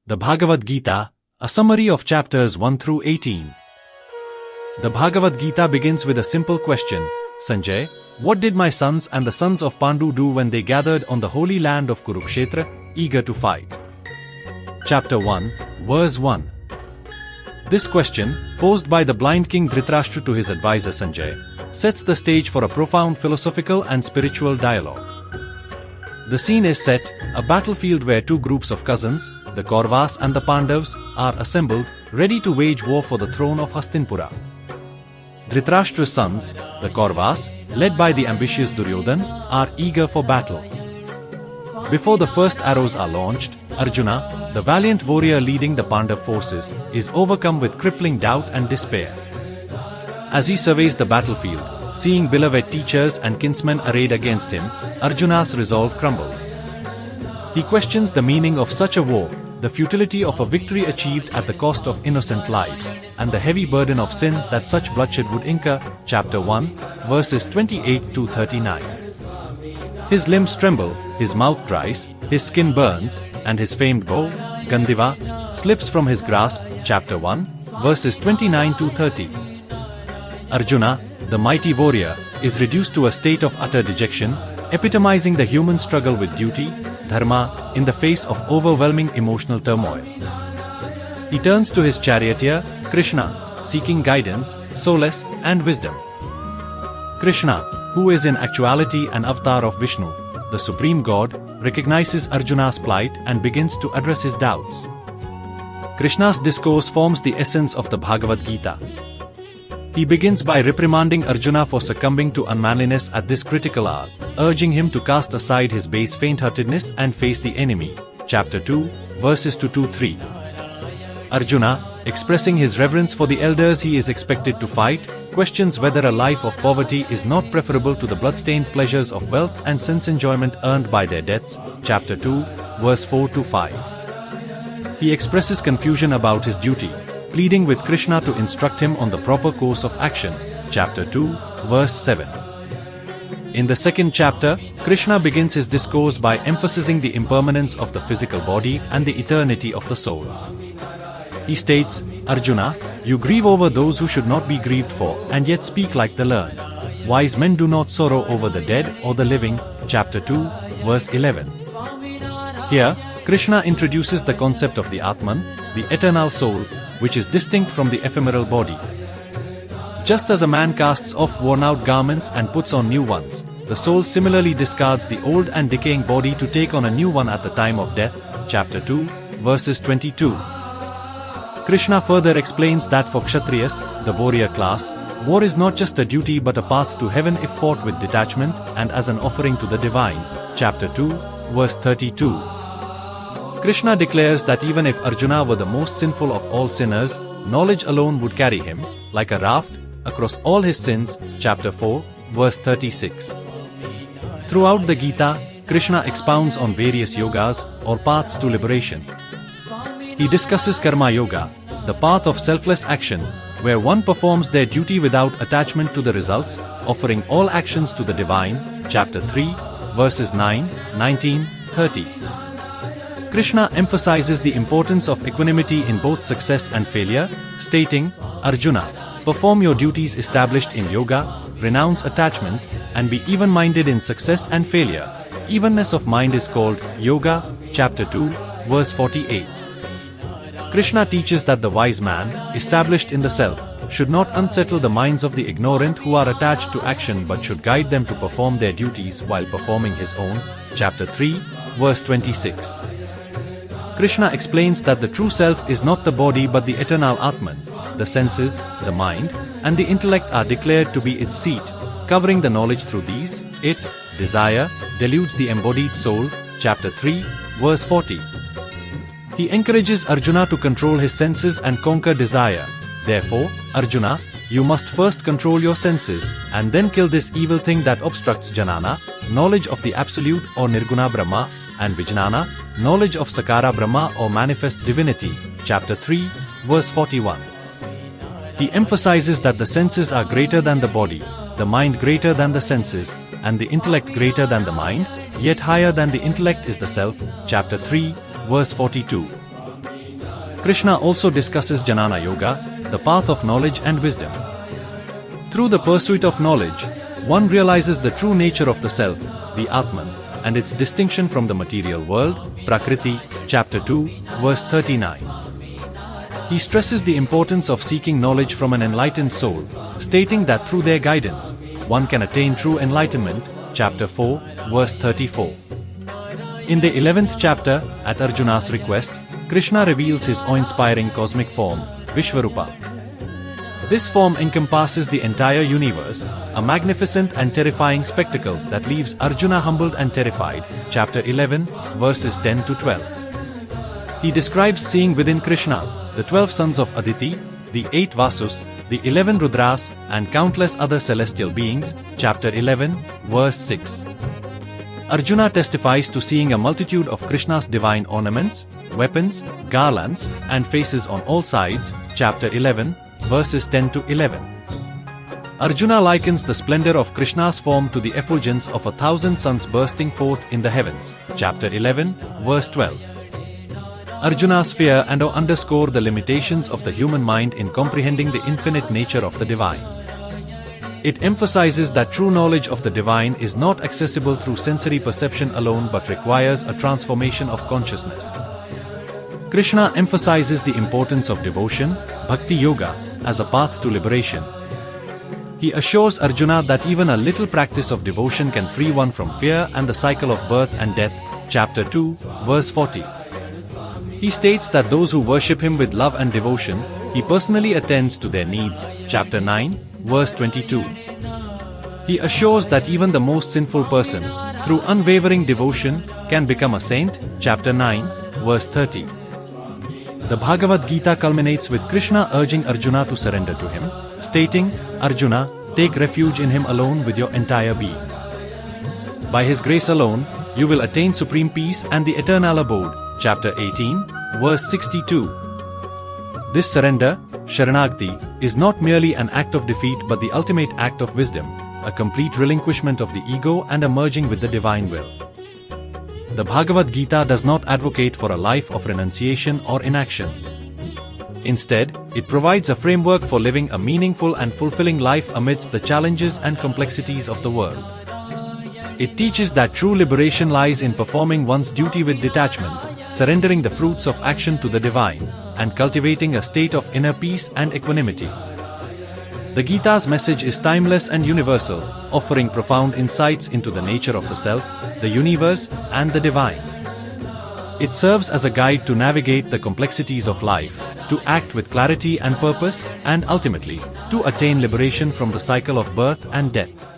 The Bhagavad Gita, a summary of chapters 1 through 18. The Bhagavad Gita begins with a simple question, Sanjay, what did my sons and the sons of Pandu do when they gathered on the holy land of Kurukshetra, eager to fight? Chapter 1, verse 1. This question, posed by the blind king Dhritarashtra to his advisor Sanjay, sets the stage for a profound philosophical and spiritual dialogue. The scene is set, a battlefield where two groups of cousins, the Kauravas and the Pandavas, are assembled, ready to wage war for the throne of Hastinapura. Dhritarashtra's sons, the Kauravas, led by the ambitious Duryodhan, are eager for battle. Before the first arrows are launched, Arjuna, the valiant warrior leading the Pandav forces, is overcome with crippling doubt and despair. As he surveys the battlefield, seeing beloved teachers and kinsmen arrayed against him, Arjuna's resolve crumbles. He questions the meaning of such a war, the futility of a victory achieved at the cost of innocent lives, and the heavy burden of sin that such bloodshed would incur. Chapter 1, verses 28 to 39. His limbs tremble, his mouth dries, his skin burns, and his famed bow, Gandiva, slips from his grasp. Chapter 1, verses 29 to 30. Arjuna, the mighty warrior, is reduced to a state of utter dejection, epitomizing the human struggle with duty, dharma, in the face of overwhelming emotional turmoil. He turns to his charioteer, Krishna, seeking guidance, solace, and wisdom. Krishna, who is in actuality an avatar of Vishnu, the supreme god, recognizes Arjuna's plight and begins to address his doubts. Krishna's discourse forms the essence of the Bhagavad Gita. He begins by reprimanding Arjuna for succumbing to unmanliness at this critical hour, urging him to cast aside his base faint-heartedness and face the enemy. Chapter 2, verses 2 to 3. Arjuna, expressing his reverence for the elders he is expected to fight, questions whether a life of poverty is not preferable to the blood-stained pleasures of wealth and sense enjoyment earned by their deaths. Chapter 2, verse 4 to 5. He expresses confusion about his duty, pleading with Krishna to instruct him on the proper course of action. Chapter 2, verse 7. In the second chapter, Krishna begins his discourse by emphasizing the impermanence of the physical body and the eternity of the soul. He states, Arjuna, you grieve over those who should not be grieved for, and yet speak like the learned. Wise men do not sorrow over the dead or the living. Chapter 2, verse 11. Here, Krishna introduces the concept of the Atman, the eternal soul, which is distinct from the ephemeral body. Just as a man casts off worn-out garments and puts on new ones, the soul similarly discards the old and decaying body to take on a new one at the time of death. Chapter 2, verses 22. Krishna further explains that for Kshatriyas, the warrior class, war is not just a duty but a path to heaven if fought with detachment and as an offering to the divine. Chapter 2, verse 32. Krishna declares that even if Arjuna were the most sinful of all sinners, knowledge alone would carry him, like a raft, across all his sins. Chapter 4, verse 36. Throughout the Gita, Krishna expounds on various yogas, or paths to liberation. He discusses Karma Yoga, the path of selfless action, where one performs their duty without attachment to the results, offering all actions to the divine. Chapter 3, verses 9, 19, 30. Krishna emphasizes the importance of equanimity in both success and failure, stating, Arjuna, perform your duties established in yoga, renounce attachment, and be even-minded in success and failure. Evenness of mind is called yoga. Chapter 2, verse 48. Krishna teaches that the wise man, established in the self, should not unsettle the minds of the ignorant who are attached to action but should guide them to perform their duties while performing his own. Chapter 3, verse 26. Krishna explains that the true self is not the body but the eternal Atman. The senses, the mind, and the intellect are declared to be its seat. Covering the knowledge through these, it, desire, deludes the embodied soul. Chapter 3, verse 40. He encourages Arjuna to control his senses and conquer desire. Therefore, Arjuna, you must first control your senses, and then kill this evil thing that obstructs Jnana, knowledge of the Absolute or Nirguna Brahma, and Vijnana, knowledge of Sakara Brahma or manifest divinity. Chapter 3, verse 41. He emphasizes that the senses are greater than the body, the mind greater than the senses, and the intellect greater than the mind, yet higher than the intellect is the self. Chapter 3, verse 42. Krishna also discusses Jnana Yoga, the path of knowledge and wisdom. Through the pursuit of knowledge, one realizes the true nature of the self, the Atman, and its distinction from the material world, Prakriti, chapter 2, verse 39. He stresses the importance of seeking knowledge from an enlightened soul, stating that through their guidance, one can attain true enlightenment, chapter 4, verse 34. In the 11th chapter, at Arjuna's request, Krishna reveals his awe-inspiring cosmic form, Vishvarupa. This form encompasses the entire universe, a magnificent and terrifying spectacle that leaves Arjuna humbled and terrified, chapter 11, verses 10 to 12. He describes seeing within Krishna the 12 sons of Aditi, the 8 Vasus, the 11 Rudras, and countless other celestial beings, chapter 11, verse 6. Arjuna testifies to seeing a multitude of Krishna's divine ornaments, weapons, garlands, and faces on all sides, chapter 11, verses 10 to 11. Arjuna likens the splendor of Krishna's form to the effulgence of 1,000 suns bursting forth in the heavens, chapter 11, verse 12. Arjuna's fear and awe underscore the limitations of the human mind in comprehending the infinite nature of the divine. It emphasizes that true knowledge of the divine is not accessible through sensory perception alone but requires a transformation of consciousness. Krishna emphasizes the importance of devotion, Bhakti Yoga, as a path to liberation. He assures Arjuna that even a little practice of devotion can free one from fear and the cycle of birth and death, chapter 2, verse 40. He states that those who worship him with love and devotion, he personally attends to their needs, chapter 9, verse 22. He assures that even the most sinful person, through unwavering devotion, can become a saint, chapter 9, verse 30. The Bhagavad Gita culminates with Krishna urging Arjuna to surrender to him, stating, Arjuna, take refuge in him alone with your entire being. By his grace alone, you will attain supreme peace and the eternal abode, chapter 18, verse 62. This surrender, Sharanagati, is not merely an act of defeat but the ultimate act of wisdom, a complete relinquishment of the ego and a merging with the divine will. The Bhagavad Gita does not advocate for a life of renunciation or inaction. Instead, it provides a framework for living a meaningful and fulfilling life amidst the challenges and complexities of the world. It teaches that true liberation lies in performing one's duty with detachment, surrendering the fruits of action to the divine, and cultivating a state of inner peace and equanimity. The Gita's message is timeless and universal, offering profound insights into the nature of the self, the universe, and the divine. It serves as a guide to navigate the complexities of life, to act with clarity and purpose, and ultimately, to attain liberation from the cycle of birth and death.